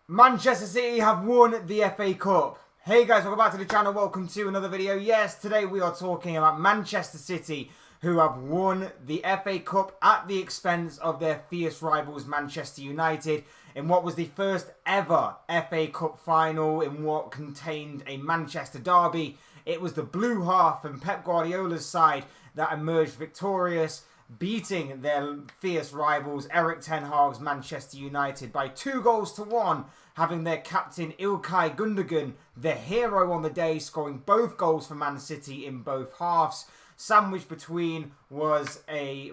Manchester City have won the FA Cup. Hey guys, welcome back to the channel. Welcome to another video. Yes, today we are talking about Manchester City, who have won the FA Cup at the expense of their fierce rivals Manchester United in what was the first ever FA Cup final in what contained a Manchester derby. It was the blue half and Pep Guardiola's side that emerged victorious, beating their fierce rivals Erik ten Hag's Manchester United by 2-1, having their captain Ilkay Gundogan, the hero on the day, scoring both goals for Man City in both halves. Sandwiched between was a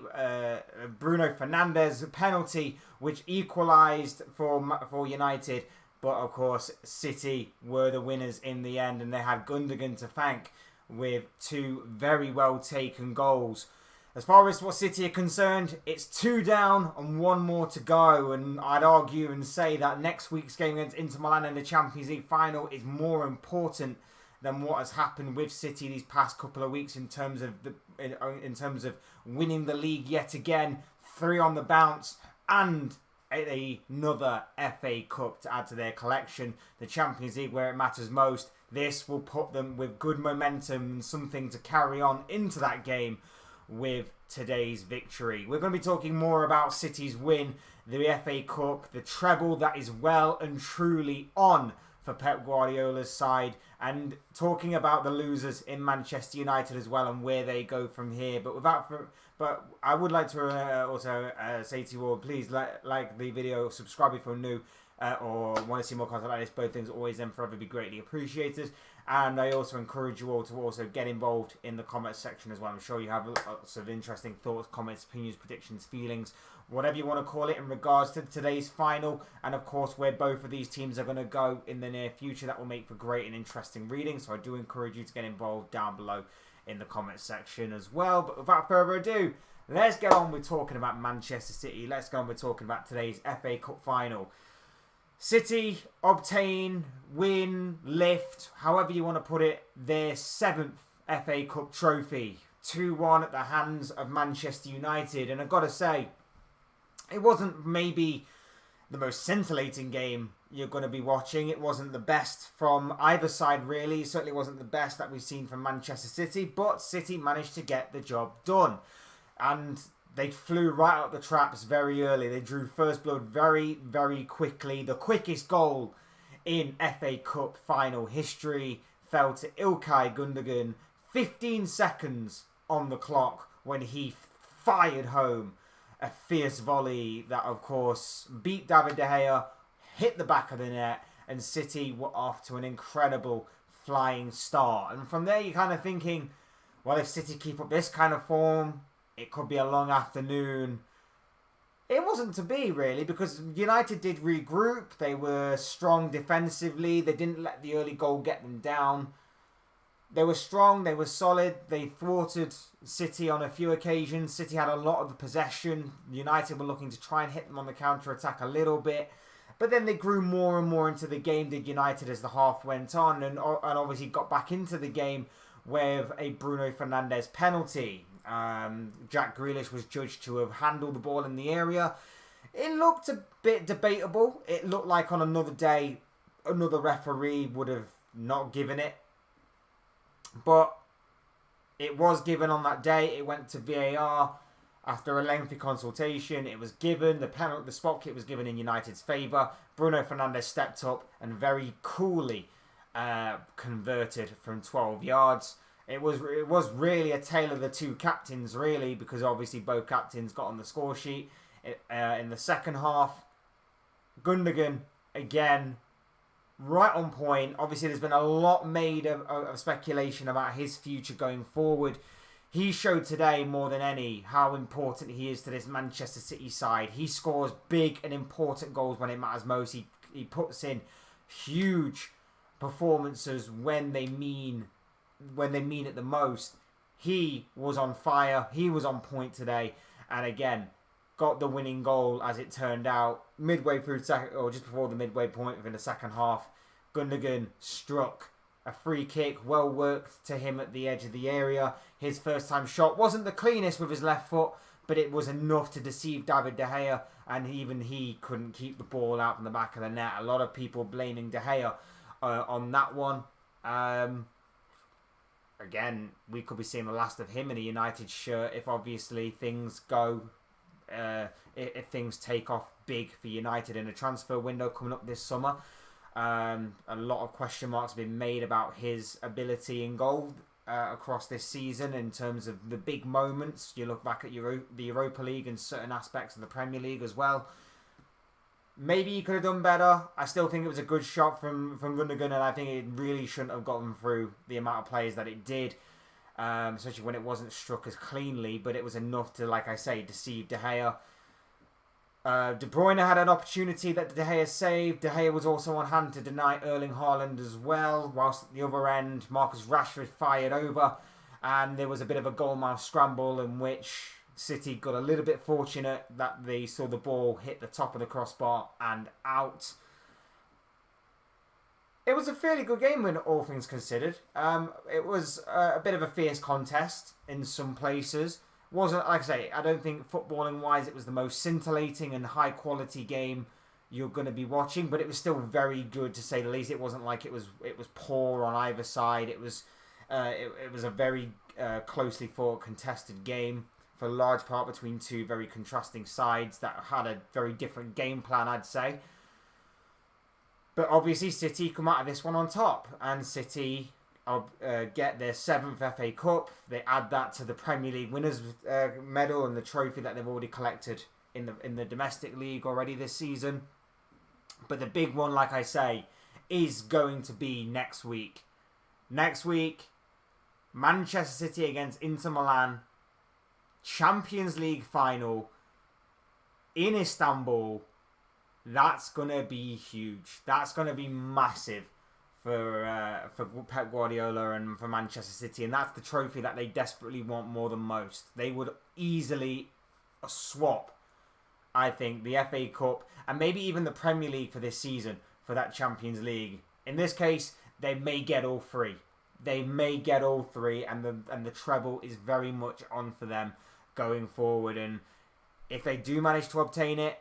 Bruno Fernandes penalty, which equalised for United. But of course, City were the winners in the end, and they had Gundogan to thank with two very well taken goals. As far as what City are concerned, it's 2 down and 1 more to go. And I'd argue and say that next week's game against Inter Milan in the Champions League final is more important than what has happened with City these past couple of weeks in terms of winning the league yet again, 3 on the bounce, and another FA Cup to add to their collection. The Champions League where it matters most. This will put them with good momentum and something to carry on into that game with today's victory. We're going to be talking more about City's win, the FA Cup, the treble that is well and truly on for Pep Guardiola's side, and talking about the losers in Manchester United as well and where they go from here. But I would like to also say to you all, please like the video, subscribe if you're new, or want to see more content like this. Both things always and forever be greatly appreciated. And I also encourage you all to also get involved in the comments section as well. I'm sure you have lots of interesting thoughts, comments, opinions, predictions, feelings, whatever you want to call it in regards to today's final. And of course, where both of these teams are going to go in the near future. That will make for great and interesting reading. So I do encourage you to get involved down below in the comments section as well. But without further ado, let's get on with talking about Manchester City. Let's go on with talking about today's FA Cup final. City obtain, win, lift, however you want to put it, their 7th FA Cup trophy. 2-1 at the hands of Manchester United. And I've got to say, it wasn't maybe the most scintillating game you're going to be watching. It wasn't the best from either side, really. It certainly wasn't the best that we've seen from Manchester City. But City managed to get the job done. And they flew right out the traps very early. They drew first blood very, very quickly. The quickest goal in FA Cup final history fell to Ilkay Gundogan. 15 seconds on the clock when he fired home a fierce volley that, of course, beat David De Gea, hit the back of the net, and City were off to an incredible flying start. And from there, you're kind of thinking, well, if City keep up this kind of form, it could be a long afternoon. It wasn't to be, really, because United did regroup. They were strong defensively. They didn't let the early goal get them down. They were strong. They were solid. They thwarted City on a few occasions. City had a lot of the possession. United were looking to try and hit them on the counter-attack a little bit. But then they grew more and more into the game, did United, as the half went on. And obviously got back into the game with a Bruno Fernandes penalty. Jack Grealish was judged to have handled the ball in the area. It looked a bit debatable. It looked like on another day, another referee would have not given it. But it was given on that day. It went to VAR. After a lengthy consultation, it was given. The spot kick was given in United's favour. Bruno Fernandes stepped up and very coolly converted from 12 yards. It was really a tale of the two captains, really, because obviously both captains got on the score sheet. In the second half, Gundogan, again, right on point. Obviously, there's been a lot made of speculation about his future going forward. He showed today more than any how important he is to this Manchester City side. He scores big and important goals when it matters most. He puts in huge performances when they mean it the most. He was on fire. He was on point today. And again, got the winning goal as it turned out. Midway through or just before the midway point within the second half, Gundogan struck a free kick, well worked to him at the edge of the area. His first time shot wasn't the cleanest with his left foot, but it was enough to deceive David De Gea and even he couldn't keep the ball out from the back of the net. A lot of people blaming De Gea on that one. Again, we could be seeing the last of him in a United shirt if obviously things go, if things take off big for United in a transfer window coming up this summer. A lot of question marks have been made about his ability in goal across this season in terms of the big moments. You look back at the Europa League and certain aspects of the Premier League as well. Maybe he could have done better. I still think it was a good shot from Gundogan, and I think it really shouldn't have gotten through the amount of players that it did, especially when it wasn't struck as cleanly, but it was enough to, like I say, deceive De Gea. De Bruyne had an opportunity that De Gea saved. De Gea was also on hand to deny Erling Haaland as well, whilst at the other end, Marcus Rashford fired over, and there was a bit of a goalmouth scramble in which City got a little bit fortunate that they saw the ball hit the top of the crossbar and out. It was a fairly good game when all things considered. It was a bit of a fierce contest in some places. Wasn't, like I say, I don't think footballing wise it was the most scintillating and high quality game you're going to be watching, but it was still very good to say the least. It wasn't like it was poor on either side. It was a very closely fought, contested game for a large part between two very contrasting sides that had a very different game plan, I'd say. But obviously City come out of this one on top, and City get their 7th FA Cup. They add that to the Premier League winners medal and the trophy that they've already collected in the domestic league already this season. But the big one, like I say, is going to be next week. Next week, Manchester City against Inter Milan, Champions League final in Istanbul. That's gonna be huge. That's gonna be massive for Pep Guardiola and for Manchester City, and that's the trophy that they desperately want more than most. They would easily swap, I think, the FA Cup and maybe even the Premier League for this season for that Champions League. In this case, they may get all three. They may get all three, and the treble is very much on for them going forward. And if they do manage to obtain it,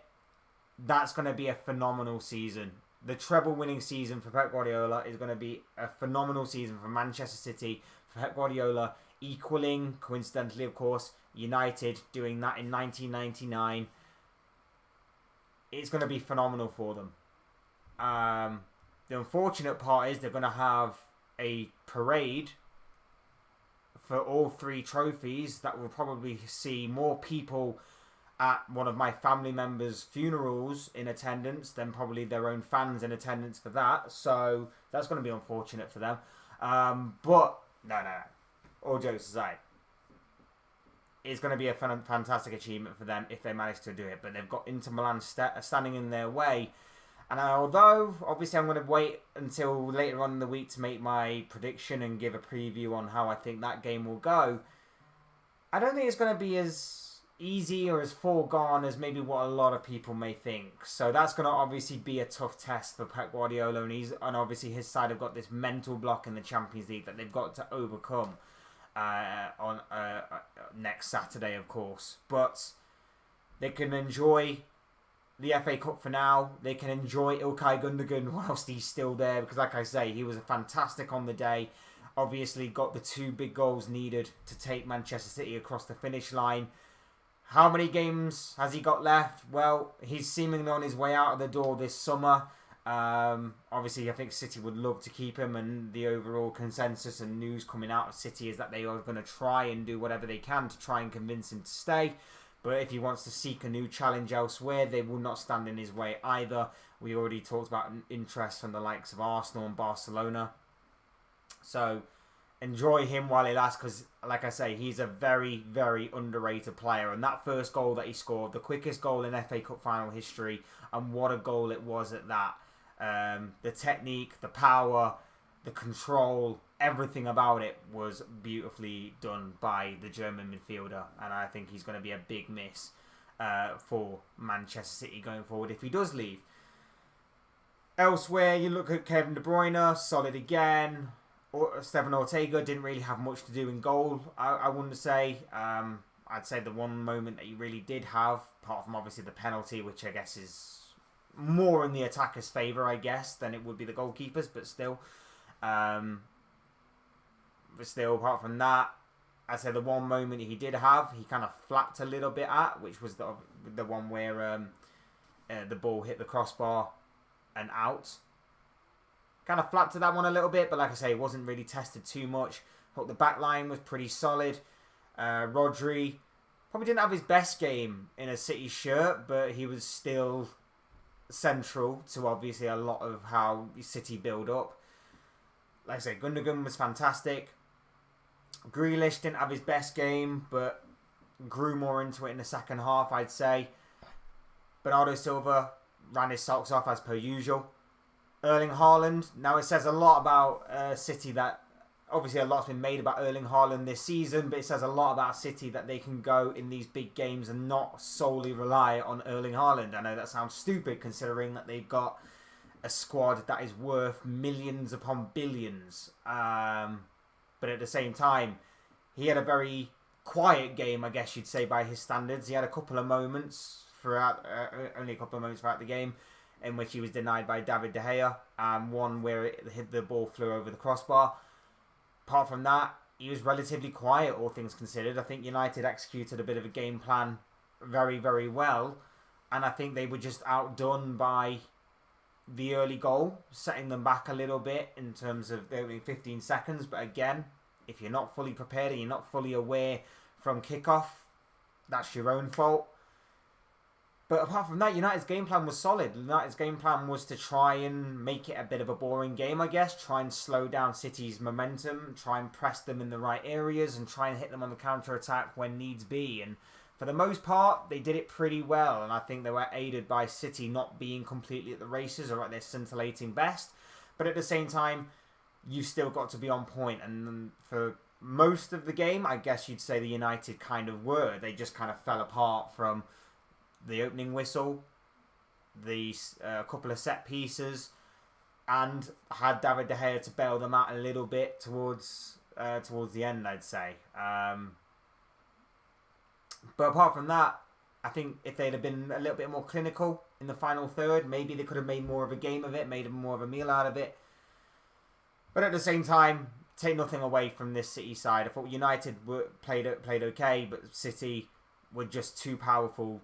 that's going to be a phenomenal season. The treble winning season for Pep Guardiola is going to be a phenomenal season for Manchester City, for Pep Guardiola, equaling, coincidentally of course, United doing that in 1999. It's going to be phenomenal for them. The unfortunate part is they're going to have a parade for all three trophies that will probably see more people at one of my family members' funerals in attendance than probably their own fans in attendance for that. So that's going to be unfortunate for them. But no. All jokes aside, it's going to be a fantastic achievement for them if they manage to do it. But they've got Inter Milan standing in their way. And although, obviously, I'm going to wait until later on in the week to make my prediction and give a preview on how I think that game will go, I don't think it's going to be as easy or as foregone as maybe what a lot of people may think. So that's going to obviously be a tough test for Pep Guardiola, and obviously his side have got this mental block in the Champions League that they've got to overcome on next Saturday, of course. But they can enjoy the FA Cup for now. They can enjoy Ilkay Gundogan whilst he's still there, because like I say, he was fantastic on the day. Obviously got the 2 big goals needed to take Manchester City across the finish line. How many games has he got left? Well, he's seemingly on his way out of the door this summer. Obviously, I think City would love to keep him, and the overall consensus and news coming out of City is that they are going to try and do whatever they can to try and convince him to stay. But if he wants to seek a new challenge elsewhere, they will not stand in his way either. We already talked about interest from the likes of Arsenal and Barcelona. So enjoy him while he lasts, because, like I say, he's a very, very underrated player. And that first goal that he scored, the quickest goal in FA Cup final history, and what a goal it was at that. The technique, the power, the control, everything about it was beautifully done by the German midfielder, and I think he's going to be a big miss for Manchester City going forward if he does leave. Elsewhere, you look at Kevin De Bruyne, solid again. Steven Ortega didn't really have much to do in goal, I wouldn't say. I'd say the one moment that he really did have, apart from obviously the penalty, which I guess is more in the attacker's favour, I guess, than it would be the goalkeeper's, but still. Apart from that, I'd say the one moment he did have, he kind of flapped a little bit at, which was the one where the ball hit the crossbar and out. Kind of flapped to that one a little bit, but like I say, it wasn't really tested too much. I thought the back line was pretty solid. Rodri probably didn't have his best game in a City shirt, but he was still central to obviously a lot of how City build up. Like I say, Gundogan was fantastic. Grealish didn't have his best game, but grew more into it in the second half, I'd say. Bernardo Silva ran his socks off as per usual. Erling Haaland. Now it says a lot about City that obviously a lot's been made about Erling Haaland this season, but it says a lot about City that they can go in these big games and not solely rely on Erling Haaland. I know that sounds stupid considering that they've got a squad that is worth millions upon billions. But at the same time, he had a very quiet game, I guess you'd say, by his standards. He had a couple of moments throughout, only a couple of moments throughout the game, in which he was denied by David De Gea, one where the ball flew over the crossbar. Apart from that, he was relatively quiet, all things considered. I think United executed a bit of a game plan very, very well, and I think they were just outdone by the early goal, setting them back a little bit in terms of only 15 seconds. But again, if you're not fully prepared and you're not fully aware from kickoff, that's your own fault. But apart from that, United's game plan was solid. United's game plan was to try and make it a bit of a boring game, I guess. Try and slow down City's momentum. Try and press them in the right areas. And try and hit them on the counter-attack when needs be. And for the most part, they did it pretty well. And I think they were aided by City not being completely at the races or at their scintillating best. But at the same time, you've still got to be on point. And for most of the game, I guess you'd say the United kind of were. They just kind of fell apart from the opening whistle, the couple of set pieces, and had David De Gea to bail them out a little bit towards the end, I'd say. But apart from that, I think if they'd have been a little bit more clinical in the final third, maybe they could have made more of a game of it, made more of a meal out of it. But at the same time, take nothing away from this City side. I thought United played okay, but City were just too powerful,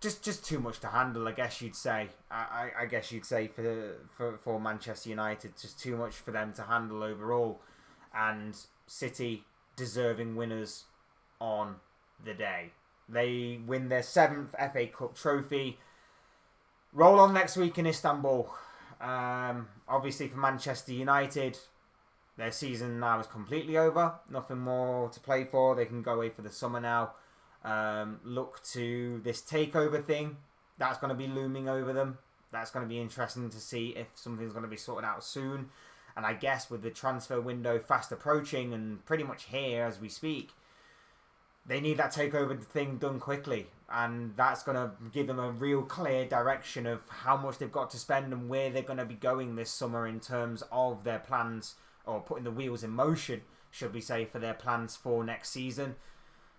just too much to handle, I guess you'd say. I guess you'd say for Manchester United, just too much for them to handle overall. And City deserving winners on the day. They win their 7th FA Cup trophy. Roll on next week in Istanbul. Obviously for Manchester United, their season now is completely over. Nothing more to play for. They can go away for the summer now. Look to this takeover thing. That's going to be looming over them. That's going to be interesting to see if something's going to be sorted out soon. And I guess with the transfer window fast approaching and pretty much here as we speak, they need that takeover thing done quickly. And that's going to give them a real clear direction of how much they've got to spend and where they're going to be going this summer in terms of their plans, or putting the wheels in motion, should we say, for their plans for next season.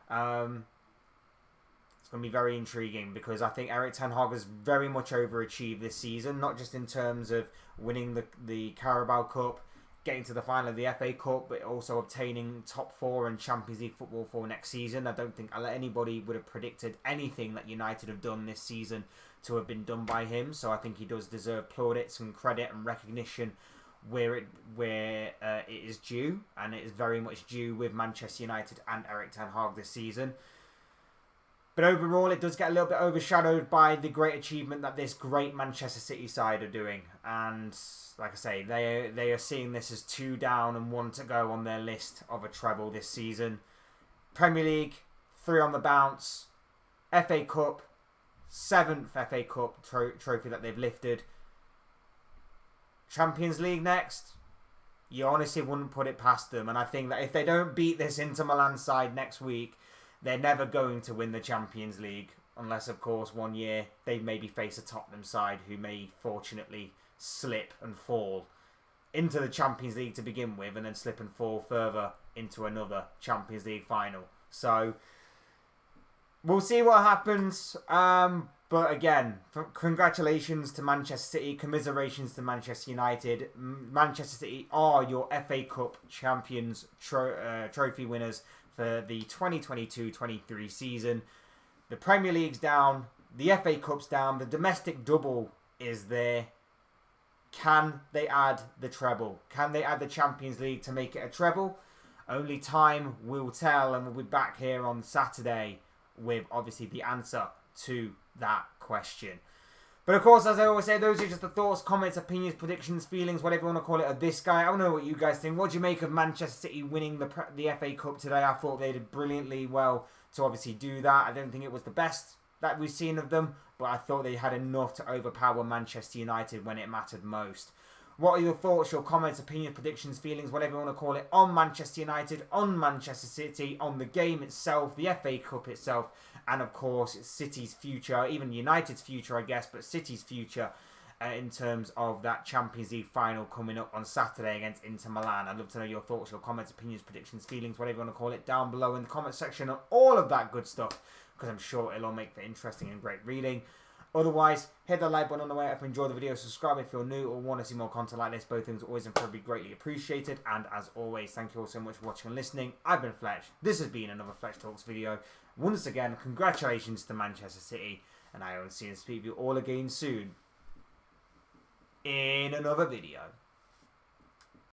It's going to be very intriguing because I think Erik ten Hag has very much overachieved this season, not just in terms of winning the Carabao Cup, getting to the final of the FA Cup, but also obtaining top 4 and Champions League football for next season. I don't think anybody would have predicted anything that United have done this season to have been done by him. So I think he does deserve plaudits and credit and recognition where it is due, and it is very much due with Manchester United and Erik ten Hag this season. But overall, it does get a little bit overshadowed by the great achievement that this great Manchester City side are doing. And like I say, they are seeing this as 2 down and 1 to go on their list of a treble this season. Premier League, 3 on the bounce. FA Cup, 7th FA Cup trophy that they've lifted. Champions League next, you honestly wouldn't put it past them. And I think that if they don't beat this Inter Milan side next week, they're never going to win the Champions League. Unless, of course, one year they maybe face a Tottenham side who may fortunately slip and fall into the Champions League to begin with, and then slip and fall further into another Champions League final. So we'll see what happens. But again, congratulations to Manchester City, commiserations to Manchester United. Manchester City are your FA Cup champions, trophy winners for the 2022-23 season. The Premier League's down, the FA Cup's down, the domestic double is there. Can they add the treble? Can they add the Champions League to make it a treble? Only time will tell, and we'll be back here on Saturday with obviously the answer to that question. But of course, as I always say, those are just the thoughts, comments, opinions, predictions, feelings, whatever you want to call it, of this guy. I don't know what you guys think. What do you make of Manchester City winning the FA Cup today? I thought they did brilliantly well to obviously do that. I don't think it was the best that we've seen of them, but I thought they had enough to overpower Manchester United when it mattered most. What are your thoughts, your comments, opinions, predictions, feelings, whatever you want to call it, on Manchester United, on Manchester City, on the game itself, the FA Cup itself, and of course City's future, even United's future, I guess, but City's future in terms of that Champions League final coming up on Saturday against Inter Milan? I'd love to know your thoughts, your comments, opinions, predictions, feelings, whatever you want to call it, down below in the comment section, and all of that good stuff, because I'm sure it'll all make for interesting and great reading. Otherwise, hit the like button on the way up, enjoy the video, subscribe if you're new or want to see more content like this. Both things are always incredibly greatly appreciated. And as always, thank you all so much for watching and listening. I've been Fletch. This has been another Fletch Talks video. Once again, congratulations to Manchester City, and I will see and speak to you all again soon in another video.